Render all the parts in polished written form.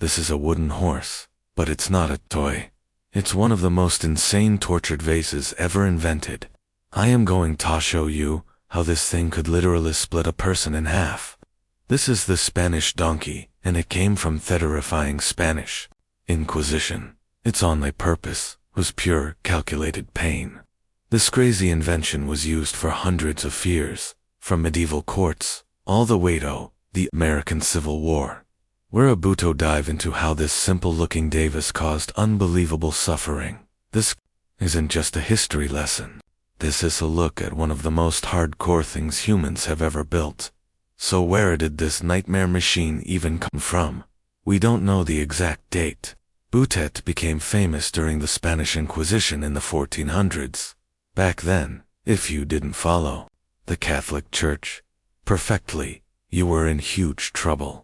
This is a wooden horse, but it's not a toy. It's one of the most insane tortured vases ever invented. I am going to show you how this thing could literally split a person in half. This is the Spanish donkey, and it came from terrifying Spanish Inquisition. Its only purpose was pure, calculated pain. This crazy invention was used for hundreds of years, from medieval courts all the way to the American Civil War. We're about to dive into how this simple-looking device caused unbelievable suffering. This isn't just a history lesson. This is a look at one of the most hardcore things humans have ever built. So where did this nightmare machine even come from? We don't know the exact date. Boutet became famous during the Spanish Inquisition in the 1400s. Back then, if you didn't follow the Catholic Church perfectly, you were in huge trouble.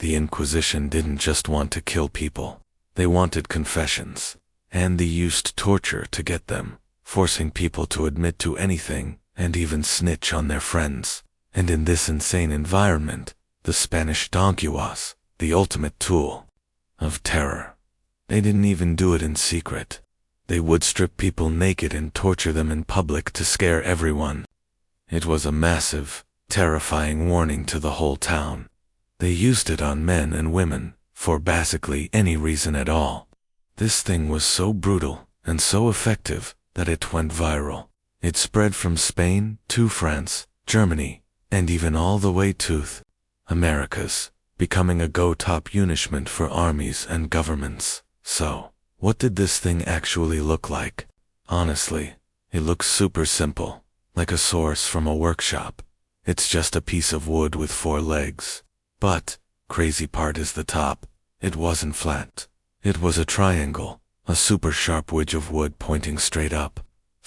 The Inquisition didn't just want to kill people. They wanted confessions, and they used torture to get them, forcing people to admit to anything and even snitch on their friends. And in this insane environment, the Spanish donkey was the ultimate tool of terror. They didn't even do it in secret. They would strip people naked and torture them in public to scare everyone. It was a massive, terrifying warning to the whole town. They used it on men and women, for basically any reason at all. This thing was so brutal and so effective that it went viral. It spread from Spain to France, Germany, and even all the way to the Americas, becoming a go-to punishment for armies and governments. So, what did this thing actually look like? Honestly, it looks super simple, like a source from a workshop. It's just a piece of wood with 4 legs. But, crazy part is the top. It wasn't flat. It was a triangle, a super sharp wedge of wood pointing straight up.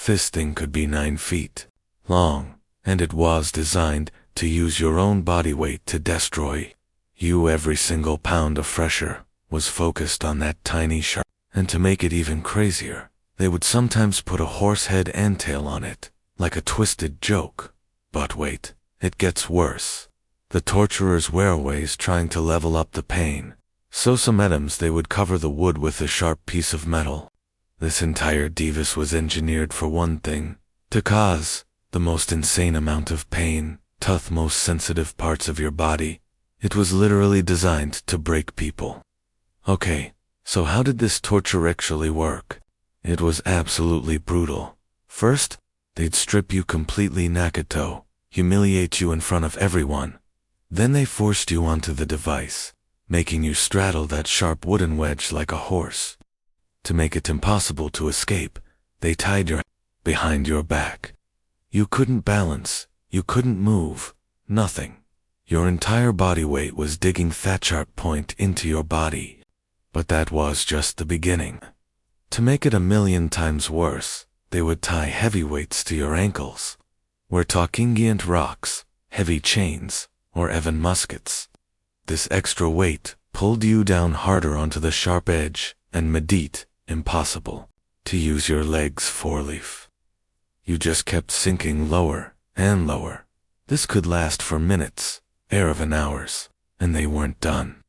This thing could be 9 feet long, and it was designed to use your own body weight to destroy you. Every single pound of pressure was focused on that tiny sharp. And to make it even crazier, they would sometimes put a horse head and tail on it, like a twisted joke. But wait, it gets worse. The torturers were always trying to level up the pain. So sometimes they would cover the wood with a sharp piece of metal. This entire device was engineered for one thing: to cause the most insane amount of pain to the most sensitive parts of your body. It was literally designed to break people. Okay, so how did this torture actually work? It was absolutely brutal. First, they'd strip you completely naked to humiliate you in front of everyone. Then they forced you onto the device, making you straddle that sharp wooden wedge like a horse. To make it impossible to escape, they tied your behind your back. You couldn't balance, you couldn't move, nothing. Your entire body weight was digging that sharp point into your body. But that was just the beginning. To make it 1,000,000 times worse, they would tie heavy weights to your ankles. We're talking giant rocks, heavy chains, or even muskets. This extra weight pulled you down harder onto the sharp edge and made it impossible to use your legs for relief. You just kept sinking lower and lower. This could last for minutes, or even hours, and they weren't done.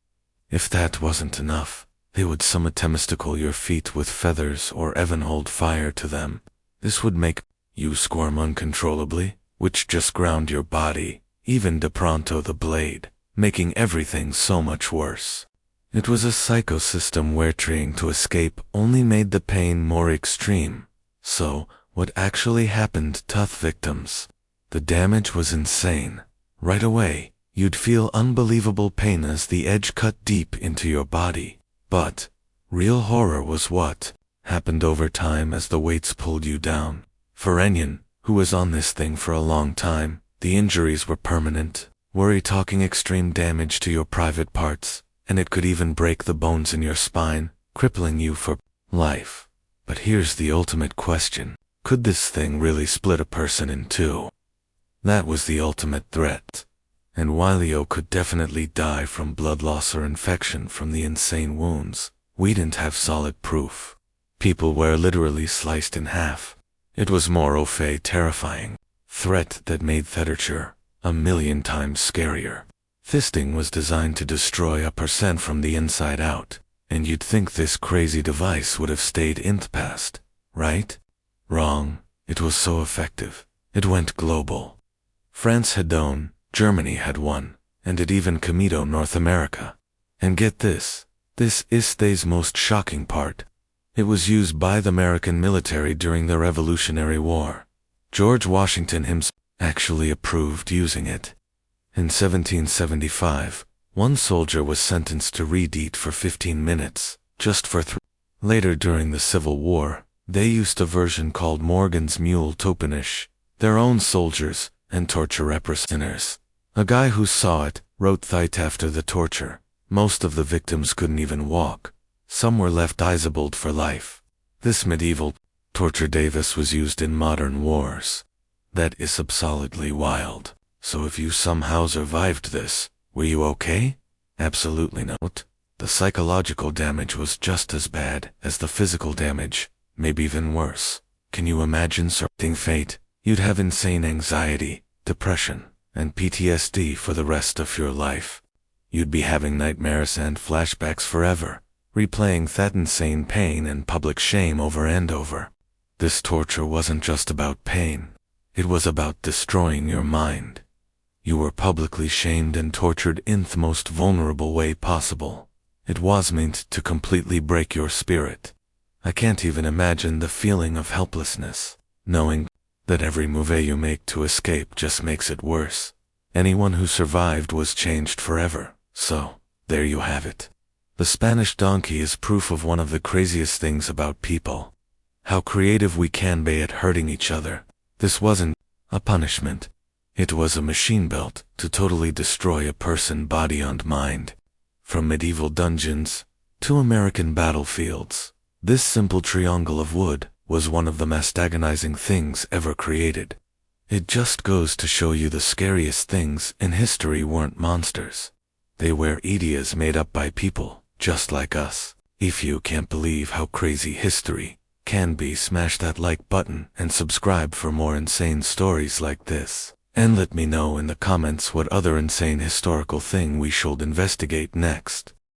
If that wasn't enough, they would sometimes tickle your feet with feathers or even hold fire to them. This would make you squirm uncontrollably, which just ground your body, even de pronto the blade, making everything so much worse. It was a psychosystem where trying to escape only made the pain more extreme. So, what actually happened to the victims? The damage was insane. Right away, you'd feel unbelievable pain as the edge cut deep into your body. But real horror was what happened over time as the weights pulled you down. For anyone who was on this thing for a long time, the injuries were permanent. We're talking extreme damage to your private parts, and it could even break the bones in your spine, crippling you for life. But here's the ultimate question: could this thing really split a person in two? That was the ultimate threat. And while Leo could definitely die from blood loss or infection from the insane wounds, we didn't have solid proof. People were literally sliced in half. It was more of a terrifying threat that made literature 1,000,000 times scarier. Fisting was designed to destroy a percent from the inside out, and you'd think this crazy device would have stayed in the past, right? Wrong. It was so effective. It went global. France had done, Germany had won, and it even committed North America. And get this. This is the most shocking part. It was used by the American military during the Revolutionary War. George Washington himself actually approved using it. In 1775, one soldier was sentenced to read it for 15 minutes, just for 3. Later during the Civil War, they used a version called Morgan's Mule to punish their own soldiers and torture repressors. A guy who saw it wrote that after the torture, most of the victims couldn't even walk. Some were left disabled for life. This medieval torture device was used in modern wars. That is absolutely wild. So if you somehow survived this, were you okay? Absolutely not. The psychological damage was just as bad as the physical damage, maybe even worse. Can you imagine certain fate? You'd have insane anxiety, depression, and PTSD for the rest of your life. You'd be having nightmares and flashbacks forever, replaying that insane pain and public shame over and over. This torture wasn't just about pain. It was about destroying your mind. You were publicly shamed and tortured in the most vulnerable way possible. It was meant to completely break your spirit. I can't even imagine the feeling of helplessness, knowing that every move you make to escape just makes it worse. Anyone who survived was changed forever. So, there you have it. The Spanish donkey is proof of one of the craziest things about people. How creative we can be at hurting each other. This wasn't a punishment. It was a machine built to totally destroy a person, body and mind. From medieval dungeons to American battlefields, this simple triangle of wood was one of the most agonizing things ever created. It just goes to show you the scariest things in history weren't monsters. They were ideas made up by people, just like us. If you can't believe how crazy history can be, smash that like button and subscribe for more insane stories like this. And let me know in the comments what other insane historical thing we should investigate next.